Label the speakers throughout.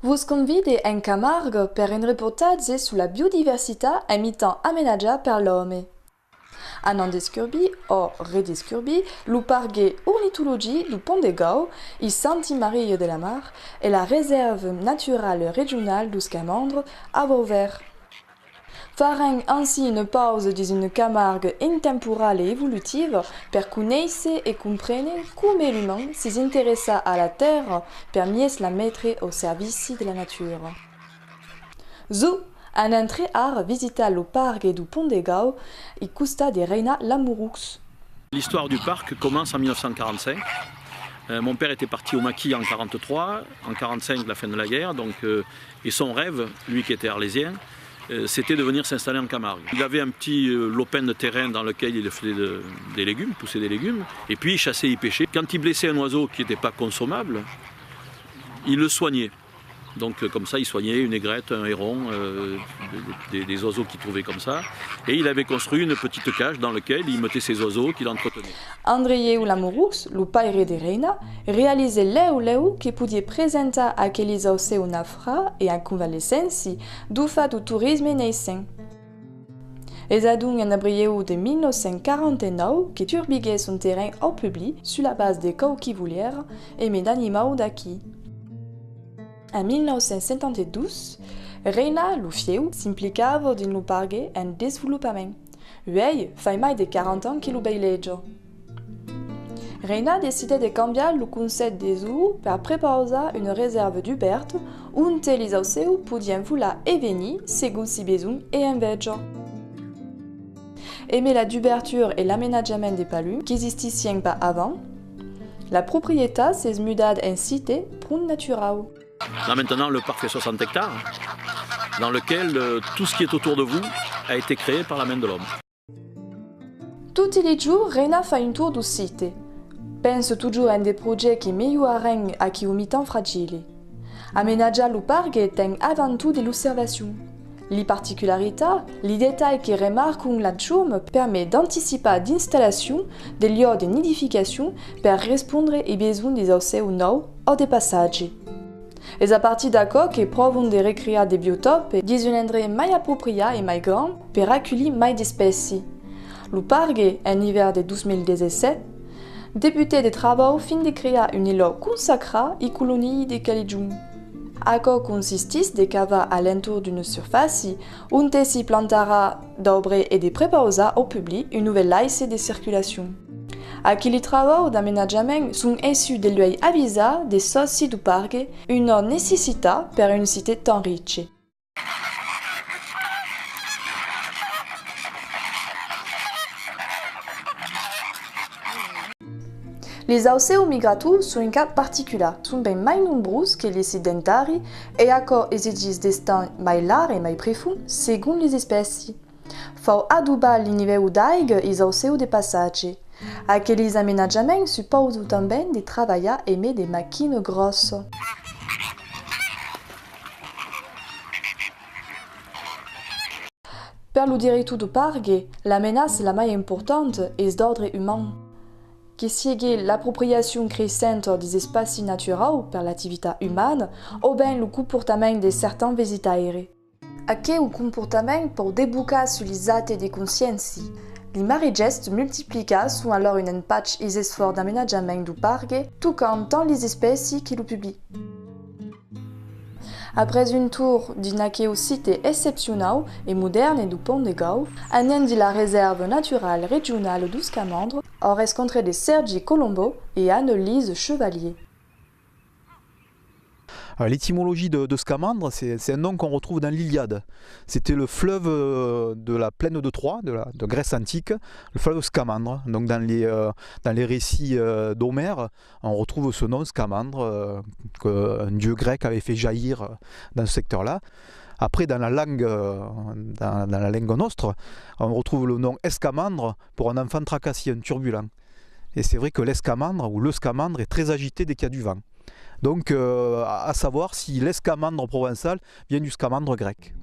Speaker 1: Vos convide en Camargue per un reportatge sulla biodiversità imitant amenaggia per l'uomo. En an descurbi, o redescurbi, lo parque ornithologie du Pont de Gau i Santi Maria de la Mar et la réserve naturale régionale du Scamandre à Vauvert. Faran ainsi une pause dans une Camargue intemporale et évolutive per connaître et comprendre come l'humain s'intéressa à la terre per mieux la mettre au service de la nature. Zo, en entrée à visiter le parc du Pont de Gau et Costa de Reina Lamoureux.
Speaker 2: L'histoire du parc commence en 1945. Mon père était parti au maquis en 1943, en 1945 la fin de la guerre, et son rêve, lui qui était arlésien, c'était de venir s'installer en Camargue. Il avait un petit lopin de terrain dans lequel il faisait des légumes, poussait des légumes, et puis il chassait, il pêchait. Quand il blessait un oiseau qui n'était pas consommable, il le soignait. Donc comme ça, il soignait une aigrette, un héron, des oiseaux qu'il trouvait comme ça. Et il avait construit une petite cage dans laquelle il mettait ses oiseaux qu'il entretenait.
Speaker 1: Andrei Lamoureux, le père de Reina, réalisait l'eu que pouvait présenter aqueles ao seu naufra et en convalescença du fa du tourisme naissant. És adun en abril de 1949 que turbiguait son terrain au public sur la base de cauquivulières et d'animaux d'acquis. En 1972, Reina Lufieu s'implicava dans le parque en développement. Uei fa mai de 40 ans que lo beileggio. Reina décida de cambiar le concept des zoo per préparer une réserve d'Hubert où les auceux poudiam voler et venir según si besoin et enveja. Aimer la d'ouverture et l'aménagement des palus qui existissaient pas avant, la propriété s'est mudée en cité pour natural.
Speaker 2: Là maintenant, le parc fait 60 hectares, dans lequel tout ce qui est autour de vous a été créé par la main de l'homme.
Speaker 1: Tous les jours, Reina fait un tour du site. Pense toujours en des projets qui migliorano a chi umitan fragile. Aménager le parc est avant tout de l'observation. Les particularités, les détails qui remarquent la chaume permettent d'anticiper l'installation des lieux de nidification pour répondre aux besoins des océans nouveaux ou des passages. Et à partir d'accord que prouvent de recréer des biotopes dans un endroit plus approprié et plus grand pour accueillir plus d'espèces. Le parc, en hiver de 2017, débutait des travaux fin de créer une île consacrée aux colonies de calédonie. Accord consiste de caver à l'entour d'une surface où s'y plantera d'arbres et de préparer au public une nouvelle axe de circulation. Aqueles travaux d'aménagement sont issus de l'œil avisé des soci du parc, une nécessité pour une cité tant riche. Les océans migratoires sont un cas particulier. Sont bien plus nombreux que les sédentaires et encore exigent des temps plus larges et plus profonds selon les espèces. Faut adouber le niveau d'algues et les océans de passage. Aqueles aménagements supposent também de trabalhar et des machines grosses. Per le direito do parque, la menace la plus importante est d'ordre humain. Qui sigue l'appropriation crescente des espaces naturels par l'activité humaine ou bien le comportement de certains visiteurs. Aquel o comportement pour déboucher sur les actes de conscience. Les maris-gestes multipliés sont alors une impact et efforts d'aménagement du parc, tout comme tant les espèces qui le publient. Après un tour d'un site exceptionnel et moderne du Pont de Gau, un de la réserve naturelle régionale du Scamandre, a rencontré de Sergi Colombo et Anne-Lise Chevalier.
Speaker 3: L'étymologie de Scamandre, c'est un nom qu'on retrouve dans l'Iliade. C'était le fleuve de la plaine de Troie, de Grèce antique, le fleuve Scamandre. Donc dans les récits d'Homère, on retrouve ce nom Scamandre, qu'un dieu grec avait fait jaillir dans ce secteur-là. Après, dans la langue nostre, on retrouve le nom escamandre pour un enfant tracassier, un turbulent. Et c'est vrai que l'escamandre ou le scamandre est très agité dès qu'il y a du vent. Donc, à savoir si l'escamandre provençal vient du scamandre grec.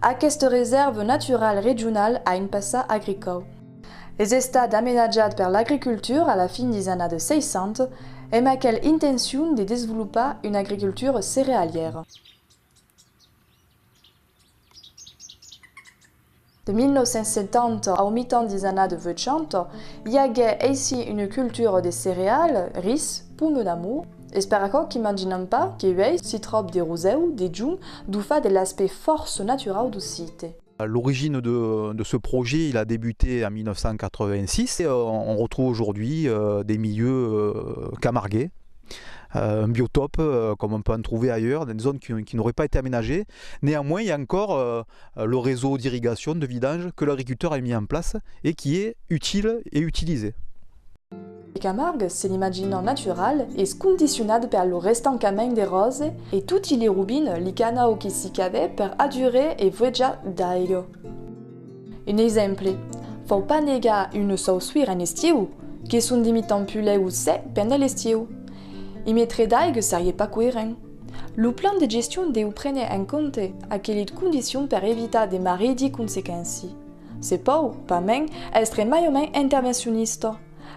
Speaker 1: Aquesta réserve naturelle régionale a un passé agricole. Les états aménagés par l'agriculture à la fin des années 60 et avec l'intention de développer une agriculture céréalière. De 1970 au mi-temps des années de 80, il y a ici une culture des céréales, riz, pomme d'amour. Espero qu'ils n'imaginent pas qu'il y ait si trop de roseux, des jung, du fait de l'aspect force naturel du site.
Speaker 3: L'origine de ce projet, il a débuté en 1986 et on retrouve aujourd'hui des milieux camarguais. Un biotope comme on peut en trouver ailleurs, dans des zones qui n'auraient pas été aménagées. Néanmoins, il y a encore le réseau d'irrigation, de vidange que l'agriculteur a mis en place et qui est utile et utilisé.
Speaker 1: Les Camargue, c'est l'imaginant naturel et conditionnat per le restant camin des roses et tutti les rubines, les canaux qui s'y cavaient per adurer et voja d'aigo. Un exemple, faut pas négar une sauce en estiu, qui sont d'imitant poulet ou sec pendant l'estiu. I mettrait d'aigue serait pas cohérent. Le plan de gestion deu prendre en compte aquelle conditions per éviter des marées conséquences. C'est pas même, extrêmement interventionniste.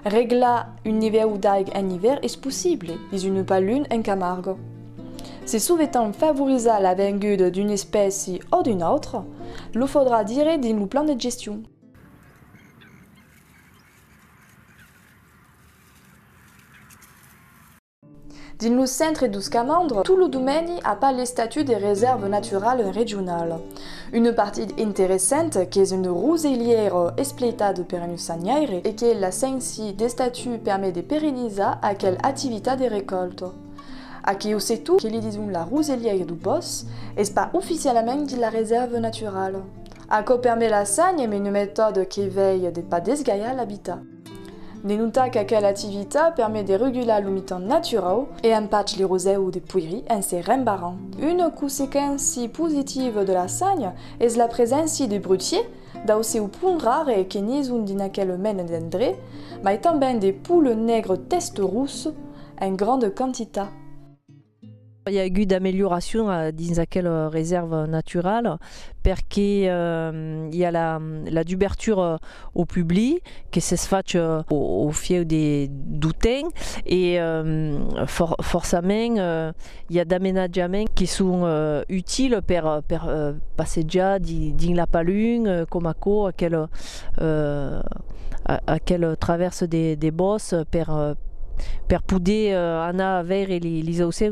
Speaker 1: Régler un niveau d'aigue en hiver est possible, mais une pas lune en Camargue. Si souhaitant favoriser la venue d'une espèce ou d'une autre, il faudra dire dans le plan de gestion. Dans le centre du Scamandre, tout le domaine a pas le statut de réserve naturelle régionale. Une partie intéressante qui est une roselière exploitée par une sanière et que la sensi des statuts permet de pérenniser à quelle activité de récolte. À qui aussi tout que disons la roselière du Boss est pas officiellement de la réserve naturelle. À quoi permet la sagne mais une méthode qui veille de pas désgailler l'habitat. Dénouta qu'aquelle activité permet de réguler le mi-temps naturel et empêche les rosés ou des puiries en se rembarrant. Une conséquence positive de la sagne est la présence de brutiers, d'aussi au point rare que n'y sont dans quel mène d'André, mais également des poules nègres test rousses en grande quantité.
Speaker 4: Il y a eu d'amélioration dans cette réserve naturelle parce qu'il y a la d'ouverture au public qui se fait au fieu des doutins et forcément il y a d'aménagements qui sont utiles pour passer déjà dans la palune comme à quelle traverse des bosses per poder anar a veure les osseux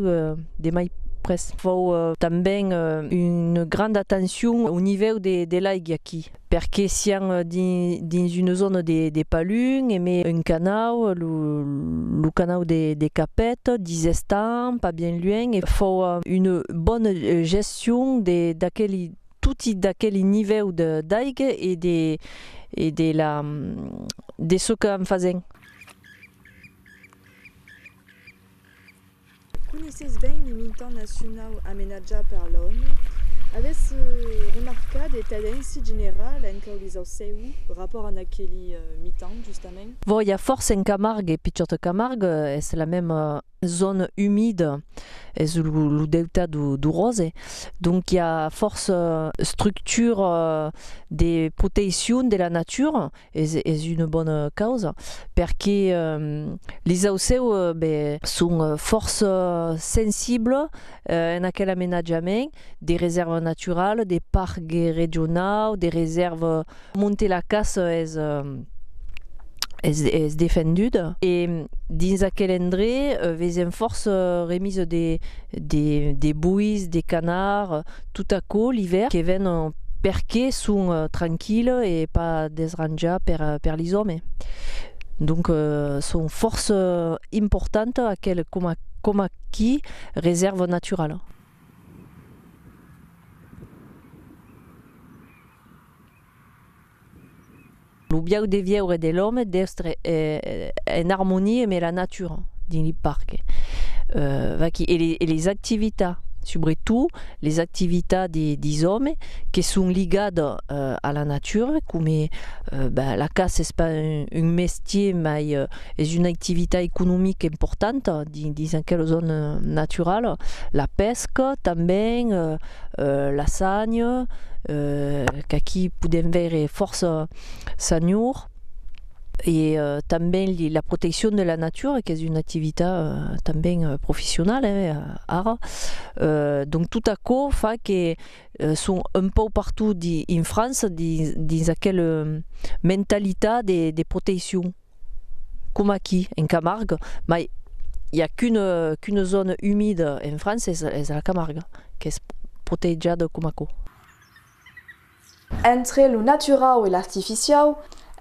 Speaker 4: de mai pres. Faut també une grande attention au niveau de l'aigua aquí, perquè si dans une zone de paluns, mais un canal, le canal de Capet, des estams, pas bien loin, il faut une bonne gestion de d'aquel niveau d'aigua et de ce qu'on faisait.
Speaker 1: Connaissez bien les mi-temps nationaux aménagés par l'homme. Avez-vous remarqué des tendances générales en les osseux rapport à aquel mi-temps justement?
Speaker 4: Bon, il y a force en Camargue et Pichotte Camargue, c'est la même zone humide, c'est le delta du Rose. Donc il y a force structure des protections de la nature, et c'est une bonne cause, parce que les osseux sont force sensibles en aquel aménagement des réserves naturelles, des parcs régionaux, des réserves. Monter la casse est défendue et dans aquel endroit ils ont force remise des bouilles, des canards tout à coup l'hiver qui viennent perquer sont tranquilles et pas désrangés per les hommes. Donc sont force importante à quel comme qui réserve naturelle. Le bien des vieilles de l'homme d'être en harmonie avec la nature dans les parcs. Et les activités, surtout les activités des hommes qui sont liées à la nature, comme la casse n'est pas un métier, mais est une activité économique importante dans quelle zone naturelle. La pesque, também, la sagne, qui peut faire force sagnour. et também la protection de la nature, qui est une activité também professionnelle, art. Donc tout à coup, fait que sont un peu partout en France, dans quelle mentalité de protection, comme ici, en Camargue. Mais il n'y a qu'une zone humide en France, c'est la Camargue, qui est protégée comme ça.
Speaker 1: Entre le natural et l'artificial,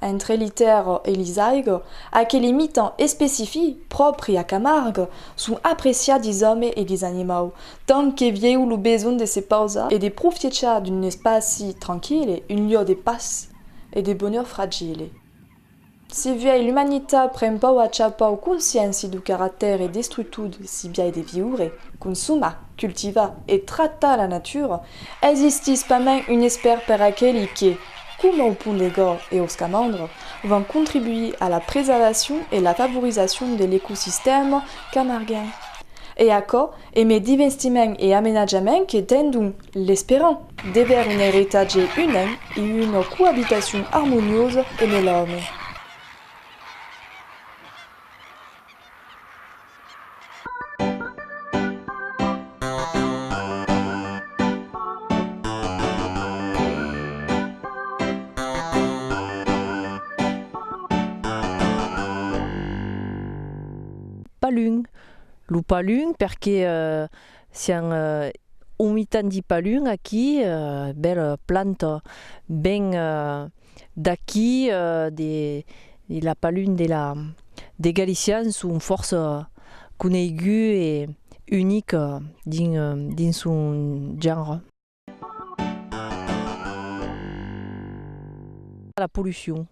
Speaker 1: entre les terres et les algues, aquelles mitans spécifiques propres à Camargue sont appréciés des hommes et des animaux, tant que vieux le besoin de se poser et de profiter d'un espace tranquille, un lieu de paix et de bonheur fragile. Si vieille l'humanité prend pas à chapa conscience du caractère destructeur si bien de vivre, consommer, cultiver et traiter la nature, existe pas même une espère pour laquelle qui, comme au pont des gars et aux scamandres, vont contribuer à la préservation et la favorisation de l'écosystème camarguin. Et à quoi, mes divestiments et aménagements qui tendent l'espérant de vers un héritage humain et une cohabitation harmonieuse avec l'homme.
Speaker 4: Palung. Le palung, perché siamo un di palung aquí, belle plante ben d'acquis, la palung des Galiciens sont une force connue et unique dans son genre. La pollution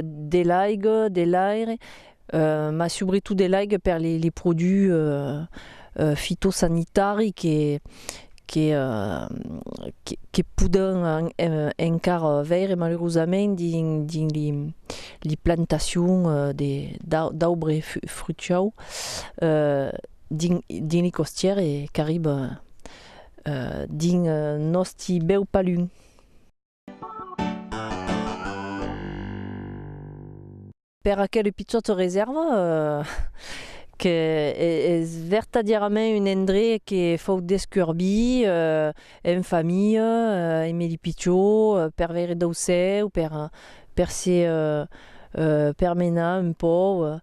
Speaker 4: des algues, de l'air, mais surtout des algues per les produits phytosanitaires qui poden encara veure malheureusement dans les plantations d'arbres fruitiers dans les costières et qui arrivent dans nostri bel palung. Per aquelle petite réserve que est vertadirament un endroit qui faut descurbi en famille, aimer les pitchos, per vere d'auceu, per se permena un peu.